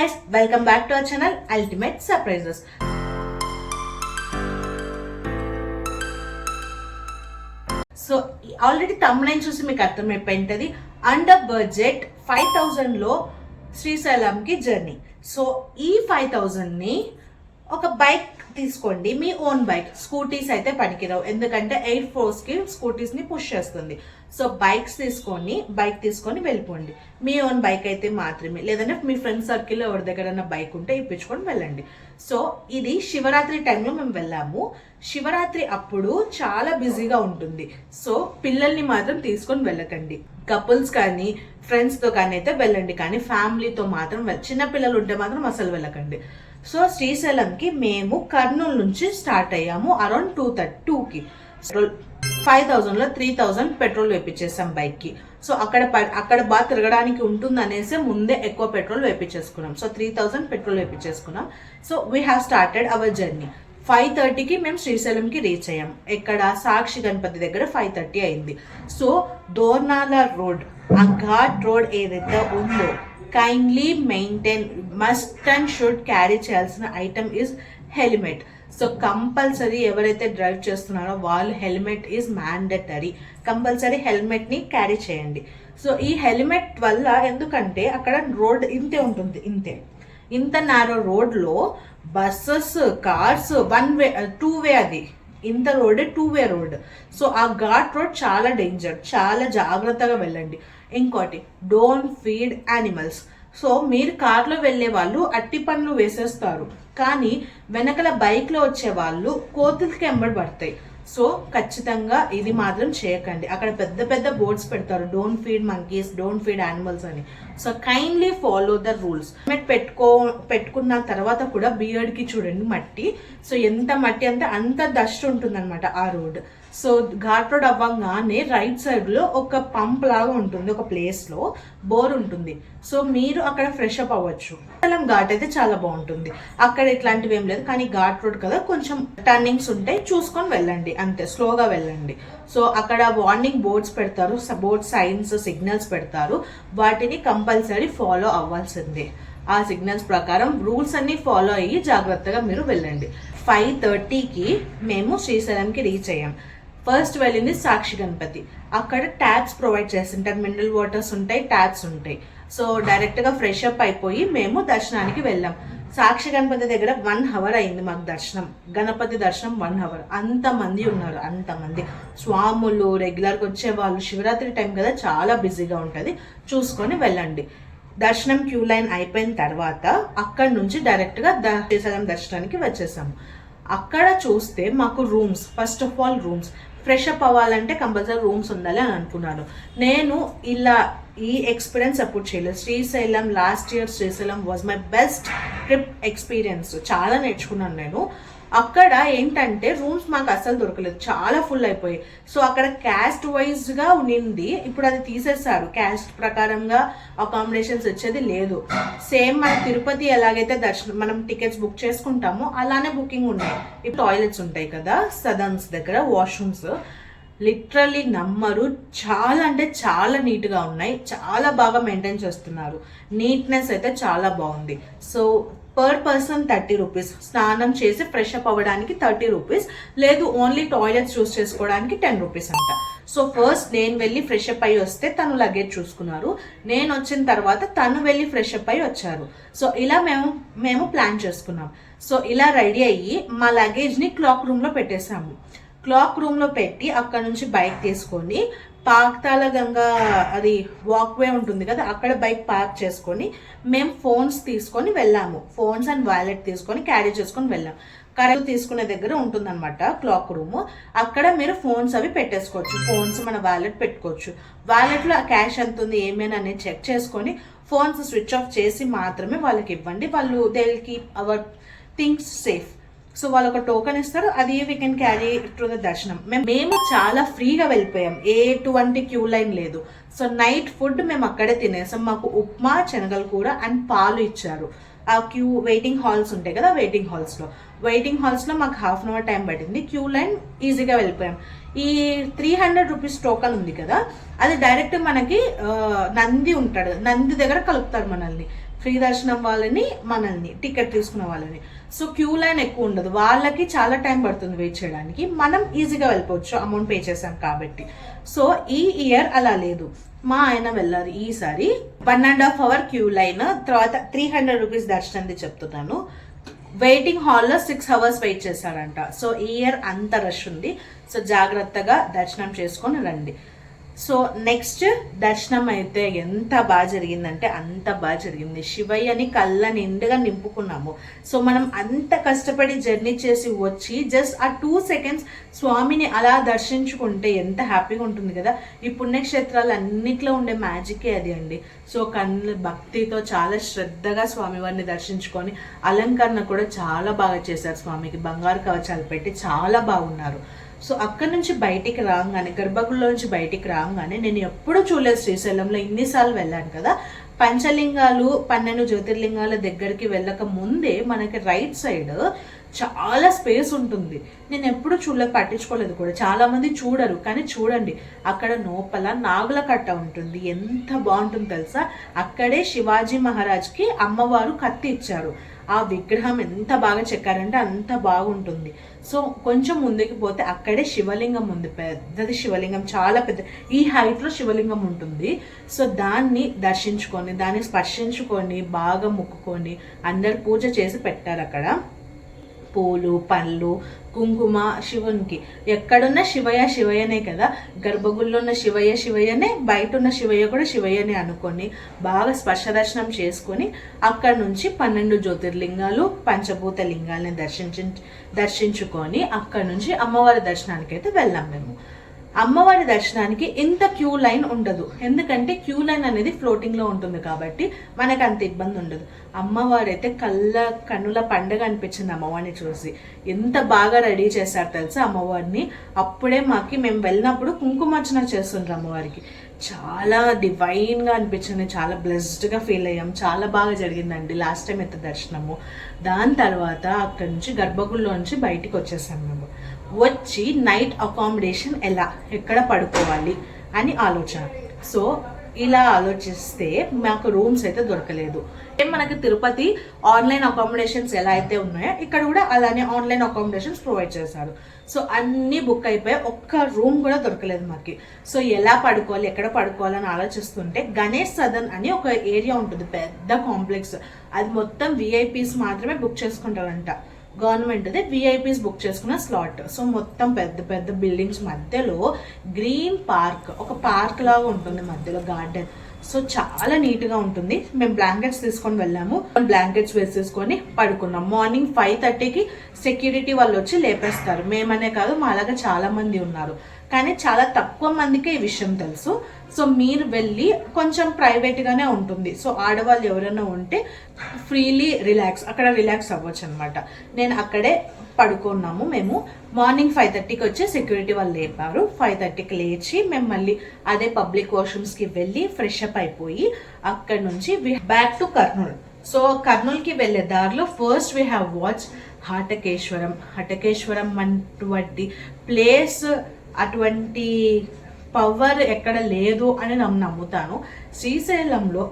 guys, welcome back to our channel Ultimate Surprises. So already thumbnail చూసి మీకు అర్థమైపోయింటది. Under budget 5000 లో శ్రీశైలంకి journey. So ఈ 5000 ని ఒక బైక్ తీసుకోండి, మీ ఓన్ బైక్. స్కూటీస్ అయితే పనికిరావు, ఎందుకంటే 8 floors కి స్కూటీస్ ని పుష్ చేస్తుంది. సో బైక్ తీసుకొని వెళ్ళిపోండి. మీ ఓన్ బైక్ అయితే మాత్రమే, లేదంటే మీ ఫ్రెండ్ సర్కిల్లో ఎవరి దగ్గర బైక్ ఉంటే ఇప్పించుకొని వెళ్ళండి. సో ఇది శివరాత్రి టైంలో మేము వెళ్ళాము. శివరాత్రి అప్పుడు చాలా బిజీగా ఉంటుంది. సో పిల్లల్ని మాత్రం తీసుకొని వెళ్ళకండి. కపుల్స్ కానీ ఫ్రెండ్స్తో కానీ అయితే వెళ్ళండి, కానీ ఫ్యామిలీతో మాత్రం చిన్న పిల్లలు ఉంటే మాత్రం అసలు వెళ్ళకండి. సో శ్రీశైలంకి మేము కర్నూలు నుంచి స్టార్ట్ అయ్యాము అరౌండ్ 2:32కి. 5000లో 3000 పెట్రోల్ వేపించేసాం బైక్కి. సో అక్కడ బాగా తిరగడానికి ఉంటుంది అనేసి ముందే ఎక్కువ పెట్రోల్ వేపించేసుకున్నాం. సో 3000 పెట్రోల్ వేపించేసుకున్నాం. So we have started our journey. 5:30కి మేము శ్రీశైలంకి రీచ్ అయ్యాం. ఇక్కడ సాక్షి గణపతి దగ్గర 5:30 అయింది. సో దోర్నాల రోడ్, ఆ ఘాట్ రోడ్ ఏదైతే ఉందో, kindly maintain, must and should carry చేయాల్సిన item is helmet. So compulsory ఎవరైతే డ్రైవ్ చేస్తున్నారో వాళ్ళు హెల్మెట్ ఈజ్ మ్యాండటరీ. కంపల్సరీ హెల్మెట్ని క్యారీ చేయండి. సో ఈ హెల్మెట్ వల్ల, ఎందుకంటే అక్కడ రోడ్ ఇంతే ఉంటుంది, ఇంత నారో రోడ్లో బస్సెస్, కార్స్ 1 way 2 way, అది ఇంత రోడ్ 2 way రోడ్. సో ఆ ఘాట్ రోడ్ చాలా డేంజర్, చాలా జాగ్రత్తగా వెళ్ళండి. ఇంకోటి, డోంట్ ఫీడ్ యానిమల్స్. సో మీరు కార్లో వెళ్ళే వాళ్ళు అట్టి పండ్లు వేసేస్తారు, కానీ వెనకల బైక్లో వచ్చే వాళ్ళు కోతులకి ఎంబడి పడతాయి. సో ఖచ్చితంగా ఇది మాత్రం చేయకండి. అక్కడ పెద్ద పెద్ద బోర్డ్స్ పెడతారు, don't feed monkeys, don't feed animals అని. So kindly follow the rules. Helmet పెట్టుకున్న తర్వాత కూడా బియర్డ్కి చూడండి మట్టి. సో ఎంత మట్టి అంటే అంత డస్ట్ ఉంటుంది అనమాట ఆ రోడ్. సో ఘాట్ రోడ్ అవ్వగానే రైట్ సైడ్లో ఒక పంప్ లాగా ఉంటుంది, ఒక ప్లేస్లో బోర్ ఉంటుంది. సో మీరు అక్కడ ఫ్రెష్ అప్ అవ్వచ్చు. ఘాట్ అయితే చాలా బాగుంటుంది. అక్కడ ఇట్లాంటివి ఏం లేదు, కానీ ఘాట్ రోడ్ కదా, కొంచెం టర్నింగ్స్ ఉంటాయి, చూసుకొని వెళ్ళండి, అంతే, స్లోగా వెళ్ళండి. సో అక్కడ వార్నింగ్ బోర్డ్స్ పెడతారు, బోర్డ్ సైన్స్, సిగ్నల్స్ పెడతారు, వాటిని కంపల్సరీ ఫాలో అవ్వాల్సిందే. ఆ సిగ్నల్స్ ప్రకారం రూల్స్ అన్ని ఫాలో అయ్యి జాగ్రత్తగా మీరు వెళ్ళండి. 5:30కి మేము శ్రీశైలంకి రీచ్ అయ్యాం. ఫస్ట్ వెళ్ళింది సాక్షి గణపతి. అక్కడ ట్యాబ్స్ ప్రొవైడ్ చేస్తుంటారు, మినరల్ వాటర్స్ ఉంటాయి, ట్యాబ్స్ ఉంటాయి. సో డైరెక్ట్గా ఫ్రెష్ అప్ అయిపోయి మేము దర్శనానికి వెళ్ళాం. సాక్షి గణపతి దగ్గర 1 hour అయింది మాకు దర్శనం. గణపతి దర్శనం 1 hour. అంతమంది ఉన్నారు, అంతమంది స్వాములు, రెగ్యులర్గా వచ్చే వాళ్ళు. శివరాత్రి టైం కదా, చాలా బిజీగా ఉంటుంది, చూసుకొని వెళ్ళండి. దర్శనం క్యూ లైన్ అయిపోయిన తర్వాత అక్కడ నుంచి డైరెక్ట్గా శ్రీశైలం దర్శనానికి వచ్చేసాము. అక్కడ చూస్తే మాకు rooms, first of all rooms, fresh up అవ్వాలంటే కంపల్సరీ రూమ్స్ ఉండాలి అని అనుకున్నాను. నేను ఇలా ఈ ఎక్స్పీరియన్స్ అప్పుడు చేయలేదు. Srisailam, last year Srisailam was my best trip experience. చాలా నేర్చుకున్నాను నేను. అక్కడ ఏంటంటే రూమ్స్ మాకు అస్సలు దొరకలేదు, చాలా ఫుల్ అయిపోయాయి. సో అక్కడ క్యాస్ట్ వైజ్గా ఉన్నింది, ఇప్పుడు అది తీసేస్తారు. క్యాస్ట్ ప్రకారంగా అకామిడేషన్స్ వచ్చేది లేదు. సేమ్ మన తిరుపతి ఎలాగైతే దర్శనం మనం టికెట్స్ బుక్ చేసుకుంటామో అలానే బుకింగ్ ఉన్నాయి. ఇప్పుడు టాయిలెట్స్ ఉంటాయి కదా సదన్స్ దగ్గర, వాష్రూమ్స్ లిటరల్లీ నమ్మరు, చాలా అంటే చాలా నీట్గా ఉన్నాయి, చాలా బాగా మెయింటైన్ చేస్తున్నారు. నీట్నెస్ అయితే చాలా బాగుంది. So per person 30 rupees. స్నానం చేసి ఫ్రెష్ అప్ అవ్వడానికి 30 రూపీస్, లేదు ఓన్లీ టాయిలెట్స్ చూస్ చేసుకోవడానికి 10 రూపీస్ అంట. సో ఫస్ట్ నేను వెళ్ళి ఫ్రెష్ అప్ అయ్యి వస్తే తను లగేజ్ చూసుకున్నారు, నేను వచ్చిన తర్వాత తను వెళ్ళి ఫ్రెష్ అప్ అయ్యి వచ్చారు. సో ఇలా మేము ప్లాన్ చేసుకున్నాం. సో ఇలా రెడీ అయ్యి మా లగేజ్ని క్లాక్ రూమ్లో పెట్టేసాము. క్లాక్ రూమ్లో పెట్టి అక్కడ నుంచి బైక్ తీసుకొని పాక్తాల గంగా, అది వాక్వే ఉంటుంది కదా, అక్కడ బైక్ పార్క్ చేసుకొని మేము ఫోన్స్ తీసుకొని వెళ్ళాము. ఫోన్స్ అండ్ వాలెట్ తీసుకొని క్యారీ చేసుకొని వెళ్ళాము. కరెక్ట్ తీసుకునే దగ్గర ఉంటుందన్నమాట క్లాక్ రూమ్. అక్కడ మీరు ఫోన్స్ అవి పెట్టేసుకోవచ్చు, ఫోన్స్ మన వాలెట్ పెట్టుకోవచ్చు. వాలెట్లో క్యాష్ ఎంత ఉంది ఏమైనా అనేది చెక్ చేసుకొని ఫోన్స్ స్విచ్ ఆఫ్ చేసి మాత్రమే వాళ్ళకి ఇవ్వండి. వాళ్ళు they will keep our things safe. So వాళ్ళు ఒక టోకెన్ ఇస్తారు, అది we can carry to the దర్శనం. మేము చాలా ఫ్రీగా వెళ్ళిపోయాం, ఎటువంటి క్యూ లైన్ లేదు. సో నైట్ ఫుడ్ మేము అక్కడే తినేసాం. మాకు ఉప్మా, శనగల కూర అండ్ పాలు ఇచ్చారు. ఆ వెయిటింగ్ హాల్స్ ఉంటాయి కదా, వెయిటింగ్ హాల్స్లో మాకు 1/2 hour టైం పట్టింది. క్యూ లైన్ ఈజీగా వెళ్ళిపోయాం. ఈ 300 రూపీస్ టోకన్ ఉంది కదా, అది డైరెక్ట్ మనకి నంది ఉంటాడు, నంది దగ్గర కలుపుతారు మనల్ని. ఫ్రీ దర్శనం వాళ్ళని మనల్ని టికెట్ తీసుకున్న వాళ్ళని. సో క్యూ లైన్ ఎక్కువ ఉండదు, వాళ్ళకి చాలా టైం పడుతుంది వెయిట్ చేయడానికి, మనం ఈజీగా వెళ్ళిపోవచ్చు అమౌంట్ పే చేసాం కాబట్టి. సో ఈ ఇయర్ అలా లేదు, మా ఆయన వెళ్ళారు ఈసారి 1.5 hour క్యూ లైన్, తర్వాత 300 రూపీస్ దర్శనంది చెప్తున్నాను. వెయిటింగ్ హాల్లో 6 hours వెయిట్ చేశారంట. సో ఈ ఇయర్ అంత రష్ ఉంది, సో జాగ్రత్తగా దర్శనం చేసుకొని రండి. సో నెక్స్ట్ దర్శనం అయితే ఎంత బాగా జరిగిందంటే అంత బాగా జరిగింది. శివయ్యని కళ్ళ నిండుగా నింపుకున్నాము. సో మనం అంత కష్టపడి జర్నీ చేసి వచ్చి జస్ట్ ఆ 2 seconds స్వామిని అలా దర్శించుకుంటే ఎంత హ్యాపీగా ఉంటుంది కదా. ఈ పుణ్యక్షేత్రాలు అన్నిట్లో ఉండే మ్యాజికే అది అండి. సో కళ్ళు భక్తితో చాలా శ్రద్ధగా స్వామివారిని దర్శించుకొని, అలంకరణ కూడా చాలా బాగా చేశారు, స్వామికి బంగారు కవచాలు పెట్టి చాలా బాగున్నారు. సో అక్కడ నుంచి బయటికి రాగానే, గర్భగుడిలో నుంచి బయటికి రాగానే, నేను ఎప్పుడూ చూడలేదు శ్రీశైలంలో, ఇన్నిసార్లు వెళ్ళాను కదా, పంచలింగాలు 12 జ్యోతిర్లింగాల దగ్గరికి వెళ్ళక ముందే మనకి రైట్ సైడ్ చాలా స్పేస్ ఉంటుంది. నేను ఎప్పుడు చూడలేదు, పట్టించుకోలేదు కూడా, చాలా మంది చూడరు కానీ చూడండి, అక్కడ లోపల నాగుల కట్ట ఉంటుంది. ఎంత బాగుంటుంది తెలుసా. అక్కడే శివాజీ మహారాజ్కి అమ్మవారు కత్తి ఇచ్చారు. ఆ విగ్రహం ఎంత బాగా చెక్కారంటే అంత బాగుంటుంది. సో కొంచెం ముందుకు పోతే అక్కడే శివలింగం ఉంది, పెద్దది శివలింగం, చాలా పెద్ద, ఈ హైట్లో శివలింగం ఉంటుంది. సో దాన్ని దర్శించుకొని, దాన్ని స్పర్శించుకొని, బాగా ముక్కుకొని, అందరు పూజ చేసి పెట్టారు అక్కడ. పూలు, పళ్ళు, కుంకుమ శివునికి. ఎక్కడున్న శివయ్య శివయ్యనే కదా, గర్భగుడిలో ఉన్న శివయ్య శివయ్యనే, బయట ఉన్న శివయ్య కూడా శివయ్యనే అనుకొని బాగా స్పర్శ దర్శనం చేసుకొని, అక్కడ నుంచి 12 జ్యోతిర్లింగాలు, పంచభూత లింగాలని దర్శించుకొని అక్కడ నుంచి అమ్మవారి దర్శనానికి అయితే వెళ్ళాం మేము. అమ్మవారి దర్శనానికి ఇంత క్యూ లైన్ ఉండదు, ఎందుకంటే క్యూ లైన్ అనేది ఫ్లోటింగ్లో ఉంటుంది కాబట్టి మనకు అంత ఇబ్బంది ఉండదు. అమ్మవారు అయితే కన్నుల పండుగ అనిపించింది అమ్మవారిని చూసి. ఎంత బాగా రెడీ చేశారు తెలుసా అమ్మవారిని. అప్పుడే మేము వెళ్ళినప్పుడు కుంకుమార్చన చేస్తుండ్రు అమ్మవారికి. చాలా డివైన్గా అనిపించింది, చాలా బ్లెస్డ్గా ఫీల్ అయ్యాం, చాలా బాగా జరిగిందండి లాస్ట్ టైం అయితే దర్శనము. దాని తర్వాత అక్కడి నుంచి గర్భగుడిలో నుంచి బయటికి వచ్చేసాం మేము. వచ్చి నైట్ అకామిడేషన్ ఎక్కడ పడుకోవాలి అని ఆలోచన. సో ఇలా ఆలోచిస్తే మాకు రూమ్స్ అయితే దొరకలేదు. మనకి తిరుపతి ఆన్లైన్ అకామిడేషన్స్ ఎలా అయితే ఉన్నాయో ఇక్కడ కూడా అలానే ఆన్లైన్ అకామిడేషన్స్ ప్రొవైడ్ చేశారు. సో అన్నీ బుక్ అయిపోయి ఒక్క రూమ్ కూడా దొరకలేదు మాకు. సో ఎలా పడుకోవాలి, ఎక్కడ పడుకోవాలని ఆలోచిస్తుంటే గణేష్ సదన్ అని ఒక ఏరియా ఉంటుంది, పెద్ద కాంప్లెక్స్. అది మొత్తం విఐపీస్ మాత్రమే బుక్ చేసుకుంటారంట, గవర్నమెంట్ది. విఐపీస్ బుక్ చేసుకున్న స్లాట్. సో మొత్తం పెద్ద పెద్ద బిల్డింగ్స్ మధ్యలో గ్రీన్ పార్క్, ఒక పార్క్ లాగా ఉంటుంది మధ్యలో, గార్డెన్. సో చాలా నీట్గా ఉంటుంది. మేము బ్లాంకెట్స్ తీసుకొని వెళ్ళాము, బ్లాంకెట్స్ వేసేసుకొని పడుకున్నాం. మార్నింగ్ 5:30కి సెక్యూరిటీ వాళ్ళు వచ్చి లేపేస్తారు. మేమనే కాదు, మా అలాగా చాలా మంది ఉన్నారు, కానీ చాలా తక్కువ మందికే ఈ విషయం తెలుసు. సో మీరు వెళ్ళి, కొంచెం ప్రైవేట్గానే ఉంటుంది. సో ఆడవాళ్ళు ఎవరైనా ఉంటే ఫ్రీలీ అక్కడ రిలాక్స్ అవ్వచ్చు అనమాట. నేను అక్కడే పడుకున్నాము. మేము మార్నింగ్ 5:30కి వచ్చి సెక్యూరిటీ వాళ్ళు లేపారు. 5:30కి లేచి మేము మళ్ళీ అదే పబ్లిక్ వాష్రూమ్స్కి వెళ్ళి ఫ్రెష్ అప్ అయిపోయి అక్కడ నుంచి బ్యాక్ టు కర్నూలు. సో కర్నూలుకి వెళ్ళే దారిలో first we have watch Hatakeswaram అటువంటి ప్లేస్, అటువంటి పవర్ ఎక్కడ లేదు అని నమ్ముతాను. శ్రీశైలంలో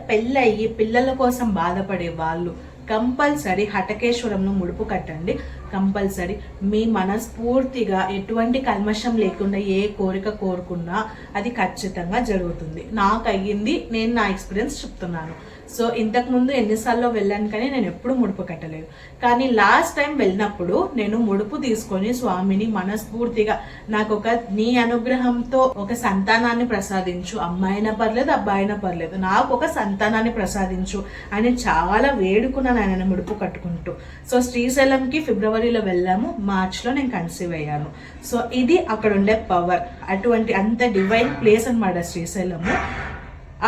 పెళ్ళయ్యి పిల్లల కోసం బాధపడే వాళ్ళు కంపల్సరీ హటకేశ్వరంను ముడుపు కట్టండి. కంపల్సరీ మీ మనస్ఫూర్తిగా ఎటువంటి కల్మషం లేకుండా ఏ కోరిక కోరుకున్నా అది ఖచ్చితంగా జరుగుతుంది. నాకు అయ్యింది, నేను నా ఎక్స్పీరియన్స్ చెప్తున్నాను. సో ఇంతకుముందు ఎన్నిసార్లు వెళ్ళాను కానీ నేను ఎప్పుడు ముడుపు కట్టలేదు. కానీ లాస్ట్ టైం వెళ్ళినప్పుడు నేను ముడుపు తీసుకొని స్వామిని మనస్ఫూర్తిగా, నాకు నీ అనుగ్రహంతో ఒక సంతానాన్ని ప్రసాదించు, అమ్మాయినా పర్లేదు అబ్బాయినా పర్లేదు, నాకు ఒక సంతానాన్ని ప్రసాదించు అని చాలా వేడుకున్నాను ఆయన ముడుపు కట్టుకుంటూ. సో శ్రీశైలంకి ఫిబ్రవరిలో వెళ్ళాము, మార్చ్లో నేను కన్సీవ్ అయ్యాను. సో ఇది అక్కడ ఉండే పవర్, అటువంటి అంత డివైన్ ప్లేస్ అన్నమాట శ్రీశైలము.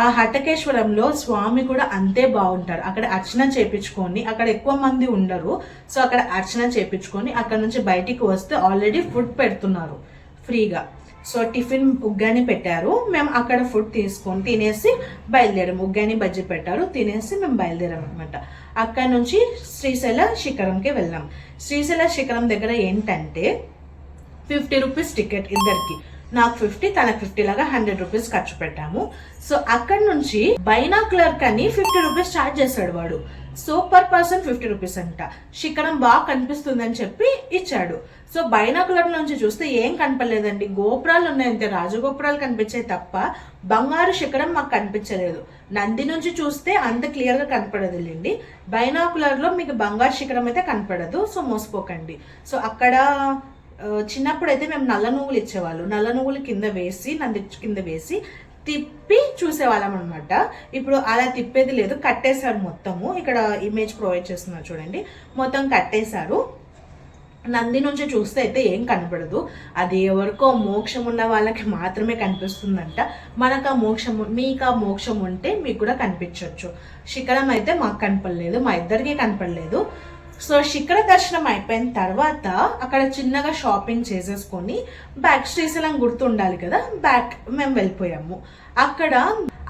ఆ హటకేశ్వరంలో స్వామి కూడా అంతే బాగుంటారు. అక్కడ అర్చన చేపించుకొని, అక్కడ ఎక్కువ మంది ఉండరు, సో అక్కడ అర్చన చేపించుకొని అక్కడ నుంచి బయటికి వస్తే ఆల్రెడీ ఫుడ్ పెడుతున్నారు ఫ్రీగా. సో టిఫిన్ ఉగ్గాని పెట్టారు, మేము అక్కడ ఫుడ్ తీసుకొని తినేసి బయలుదేరాము. ఉగ్గాని బజ్జీ పెట్టారు, తినేసి మేము బయలుదేరాం అనమాట. అక్కడ నుంచి శ్రీశైల శిఖరంకి వెళ్ళాం. శ్రీశైల శిఖరం దగ్గర ఏంటంటే 50 రూపీస్ టికెట్ ఇద్దరికి. నాకు 50, తనకు 50 లాగా 100 రూపీస్ ఖర్చు పెట్టాము. సో అక్కడ నుంచి బైనాక్యులర్ కని 50 రూపీస్ ఛార్జ్ చేశాడు వాడు. సో పర్ పర్సన్ 50 రూపీస్ అంట. శిఖరం బాగా కనిపిస్తుంది అని చెప్పి ఇచ్చాడు. సో బైనాకులర్ నుంచి చూస్తే ఏం కనపడలేదండి, గోపురాలు ఉన్నాయంతే, రాజగోపురాలు కనిపించాయి తప్ప బంగారు శిఖరం మాకు కనిపించలేదు. నంది నుంచి చూస్తే అంత క్లియర్ గా కనపడదులేండి, బైనాకులర్ లో మీకు బంగారు శిఖరం అయితే కనపడదు. సో మోసపోకండి. సో అక్కడ చిన్నప్పుడు అయితే మేము నల్ల నువ్వులు ఇచ్చేవాళ్ళు, నల్ల నువ్వులు కింద వేసి నంది కింద వేసి తిప్పి చూసేవాళ్ళం అనమాట. ఇప్పుడు అలా తిప్పేది లేదు, కట్టేశారు మొత్తము. ఇక్కడ ఇమేజ్ ప్రొవైడ్ చేస్తున్నారు చూడండి, మొత్తం కట్టేశారు. నంది నుంచి చూస్తే అయితే ఏం కనపడదు, అది ఎవరికో మోక్షం ఉన్న వాళ్ళకి మాత్రమే కనిపిస్తుందంట. మనకు ఆ మోక్షం, మీకు ఆ మోక్షం ఉంటే మీకు కూడా కనిపించవచ్చు. శిఖరం అయితే మాకు కనపడలేదు, మా ఇద్దరికి కనపడలేదు. సో శిఖర దర్శనం అయిపోయిన తర్వాత అక్కడ చిన్నగా షాపింగ్ చేసేసుకొని బ్యాక్ శ్రీశైలం గుర్తుండాలి కదా, బ్యాక్ మేము వెళ్ళిపోయాము. అక్కడ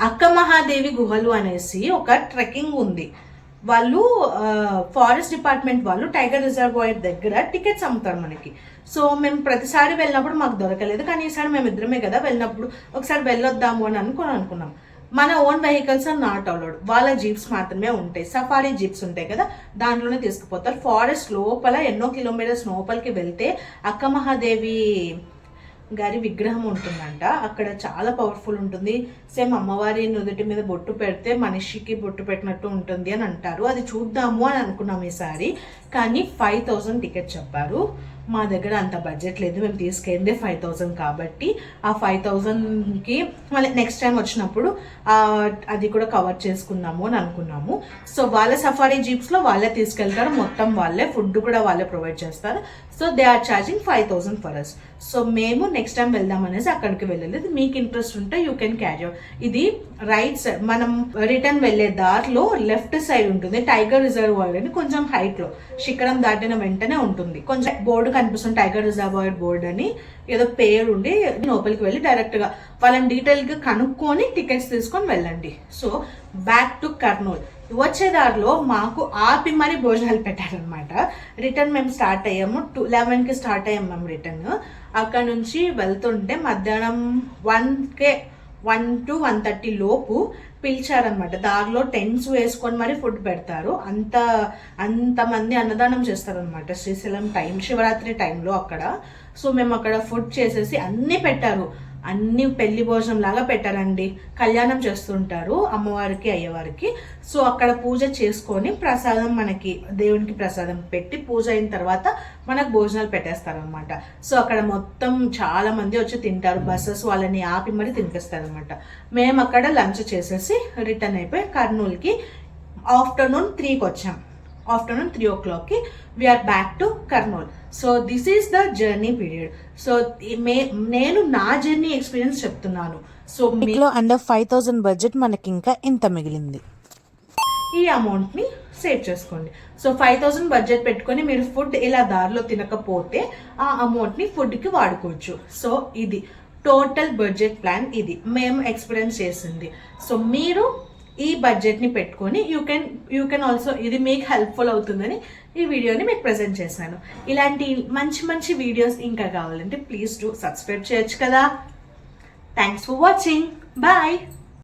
అక్క మహాదేవి గుహలు అనేసి ఒక ట్రెక్కింగ్ ఉంది. వాళ్ళు ఫారెస్ట్ డిపార్ట్మెంట్ వాళ్ళు టైగర్ రిజర్వాయర్ దగ్గర టికెట్స్ అమ్ముతారు మనకి. సో మేము ప్రతిసారి వెళ్ళినప్పుడు మాకు దొరకలేదు, కానీ ఈసారి మేము ఇద్దరమే కదా వెళ్ళినప్పుడు ఒకసారి వెళ్ళొద్దాము అని అనుకున్నాం. మన own vehicles are not allowed, వాళ్ళ జీప్స్ మాత్రమే ఉంటాయి. సఫారీ జీప్స్ ఉంటాయి కదా, దాంట్లోనే తీసుకుపోతారు. ఫారెస్ట్ లోపల ఎన్నో కిలోమీటర్స్ లోపలికి వెళ్తే అక్క మహాదేవి గారి విగ్రహం ఉంటుందంట. అక్కడ చాలా పవర్ఫుల్ ఉంటుంది. సేమ్ అమ్మవారి నుదుటి మీద బొట్టు పెడితే మనిషికి బొట్టు పెట్టినట్టు ఉంటుంది అని అంటారు. అది చూద్దాము అని అనుకున్నాం ఈసారి, కానీ 5000 టికెట్ చెప్పారు. మా దగ్గర అంత బడ్జెట్ లేదు, మేము తీసుకెళ్ళిందే 5000 కాబట్టి ఆ 5000కి మళ్ళీ నెక్స్ట్ టైం వచ్చినప్పుడు అది కూడా కవర్ చేసుకున్నాము అని అనుకున్నాము. సో వాళ్ళ సఫారీ జీప్స్లో వాళ్ళే తీసుకెళ్తారు, మొత్తం వాళ్ళే, ఫుడ్ కూడా వాళ్ళే ప్రొవైడ్ చేస్తారు. So they are charging 5000 for us. So మేము నెక్స్ట్ టైం వెళ్దాం అనేసి అక్కడికి వెళ్ళలేదు. మీకు ఇంట్రెస్ట్ ఉంటే యూ కెన్ క్యారీ అవుట్. ఇది రైట్ సైడ్, మనం రిటర్న్ వెళ్ళే దారిలో లెఫ్ట్ సైడ్ ఉంటుంది టైగర్ రిజర్వాయర్ అని, కొంచెం హైట్ లో, శిఖరం దాటిన వెంటనే ఉంటుంది. కొంచెం బోర్డు కనిపిస్తుంది టైగర్ రిజర్వాయర్ బోర్డు అని, ఏదో పేరు ఉండి లోపలికి వెళ్ళి డైరెక్ట్ గా వాళ్ళని డీటెయిల్ గా కనుక్కొని టికెట్స్ తీసుకొని వెళ్ళండి. సో బ్యాక్ టు కర్నూల్ వచ్చే దారిలో మాకు ఆపి మరీ భోజనాలు పెట్టారనమాట. రిటర్న్ మేము స్టార్ట్ అయ్యాము, 11కి స్టార్ట్ అయ్యాము మేము రిటర్న్. అక్కడ నుంచి వెళ్తుంటే మధ్యాహ్నం 1 to 1:30 లోపు పిలిచారనమాట. దారిలో టెంట్స్ వేసుకొని మరి ఫుడ్ పెడతారు. అంతమంది అన్నదానం చేస్తారనమాట శ్రీశైలం శివరాత్రి టైంలో అక్కడ. సో మేము అక్కడ ఫుడ్ చేసేసి అన్నీ పెట్టారు, అన్ని పెళ్లి భోజనం లాగా పెట్టారండి. కళ్యాణం చేస్తుంటారు అమ్మవారికి అయ్యవారికి. సో అక్కడ పూజ చేసుకొని ప్రసాదం, మనకి దేవునికి ప్రసాదం పెట్టి పూజ అయిన తర్వాత మనకు భోజనాలు పెట్టేస్తారనమాట. సో అక్కడ మొత్తం చాలా మంది వచ్చి తింటారు, బస్సెస్ వాళ్ళని ఆపి మరి తినిపిస్తారనమాట. మేము అక్కడ లంచ్ చేసేసి రిటర్న్ అయిపోయి కర్నూలుకి ఆఫ్టర్నూన్ 3కి వచ్చాం. ఆఫ్టర్నూన్ 3 o'clockకి we're back to Kurnool. So this is the journey period. So నేను నా జర్నీ ఎక్స్పీరియన్స్ చెప్తున్నాను. సో మీలో అండర్ 5000 బడ్జెట్ మనకి ఇంకా ఇంత మిగిలింది. ఈ అమౌంట్ని సేవ్ చేసుకోండి. సో 5000 బడ్జెట్ పెట్టుకొని మీరు ఫుడ్ ఇలా దారిలో తినకపోతే ఆ అమౌంట్ని ఫుడ్కి వాడుకోవచ్చు. సో ఇది టోటల్ బడ్జెట్ ప్లాన్, ఇది మేము ఎక్స్పీరియన్స్ చేసింది. సో మీరు ఈ బడ్జెట్ని పెట్టుకొని యూ కెన్ ఆల్సో, ఇది మీకు హెల్ప్ఫుల్ అవుతుందని ఈ వీడియోని మీకు ప్రజెంట్ చేశాను. ఇలాంటి మంచి వీడియోస్ ఇంకా కావాలంటే ప్లీజ్ డూ సబ్స్క్రైబ్ చేయొచ్చు కదా. Thanks for watching, bye.